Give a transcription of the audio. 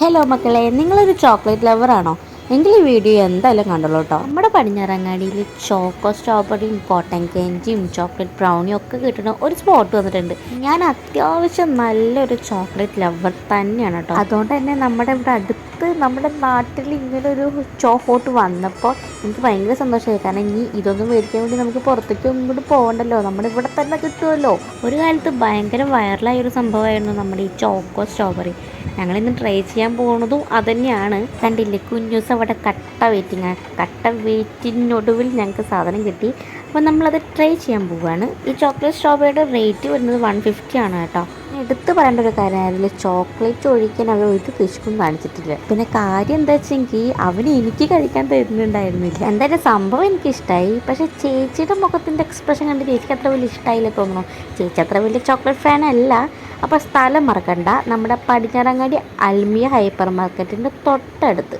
Hello മക്കളെ, നിങ്ങളൊരു chocolate lover ആണോ? എങ്കിൽ ഈ വീഡിയോ എന്തായാലും കണ്ടോളൂ കേട്ടോ. നമ്മുടെ പടിഞ്ഞാറങ്ങാടിയിൽ ചോക്കോ സ്ട്രോബെറിയും കോട്ടൺ കാൻഡിയും ചോക്ലേറ്റ് ബ്രൗണിയും ഒക്കെ കിട്ടുന്ന ഒരു സ്പോട്ട് വന്നിട്ടുണ്ട്. ഞാൻ അത്യാവശ്യം നല്ലൊരു ചോക്ലേറ്റ് ലവർ തന്നെയാണ് കേട്ടോ. അതുകൊണ്ട് തന്നെ നമ്മുടെ ഇവിടെ അടുത്ത് നമ്മുടെ നാട്ടിൽ ഇങ്ങനെ ഒരു ചോക്കോട്ട് വന്നപ്പോൾ എനിക്ക് ഭയങ്കര സന്തോഷമായി. കാരണം ഇനി ഇതൊന്നും മേടിക്കാൻ വേണ്ടി നമുക്ക് പുറത്തേക്ക് ഇങ്ങോട്ട് പോകണ്ടല്ലോ, നമ്മുടെ ഇവിടെ തന്നെ കിട്ടുമല്ലോ. ഒരു കാലത്ത് ഭയങ്കര വൈറലായ ഒരു സംഭവമായിരുന്നു നമ്മുടെ ഈ ചോക്കോ സ്ട്രോബെറി. ഞങ്ങളിന്ന് ട്രൈ ചെയ്യാൻ പോകുന്നതും അതുതന്നെയാണ്. കണ്ടില്ലേ, കുഞ്ഞൂസ് അവിടെ കട്ട വെയിറ്റിംഗ്. കട്ട വെയിറ്റിനൊടുവിൽ ഞങ്ങൾക്ക് സാധനം കിട്ടി. അപ്പോൾ നമ്മളത് ട്രൈ ചെയ്യാൻ പോവുകയാണ്. ഈ ചോക്ലേറ്റ് സ്ട്രോബെറിയുടെ റേറ്റ് വരുന്നത് 150 ആണ് കേട്ടോ. എടുത്ത് പറയേണ്ട ഒരു കാര്യമായിരുന്നു, ചോക്ലേറ്റ് ഒഴിക്കാൻ അവർ ഒരു പിശുക്കും കാണിച്ചിട്ടില്ല. പിന്നെ കാര്യം എന്താ വെച്ചെങ്കിൽ അവന് എനിക്ക് കഴിക്കാൻ തരുന്നുണ്ടായിരുന്നില്ല. എന്തായാലും സംഭവം എനിക്കിഷ്ടമായി. പക്ഷേ ചേച്ചിയുടെ മുഖത്തിൻ്റെ എക്സ്പ്രഷൻ കണ്ട് ചേച്ചിക്ക് അത്ര വലിയ ഇഷ്ടമായില്ല തോന്നുന്നു. ചേച്ചി അത്ര വലിയ ചോക്ലേറ്റ് ഫാൻ അല്ല. അപ്പോൾ സ്ഥലം മറക്കണ്ട, നമ്മുടെ പടിഞ്ഞാറങ്ങാടി അൽമിയ ഹൈപ്പർ മാർക്കറ്റിൻ്റെ തൊട്ടടുത്ത്.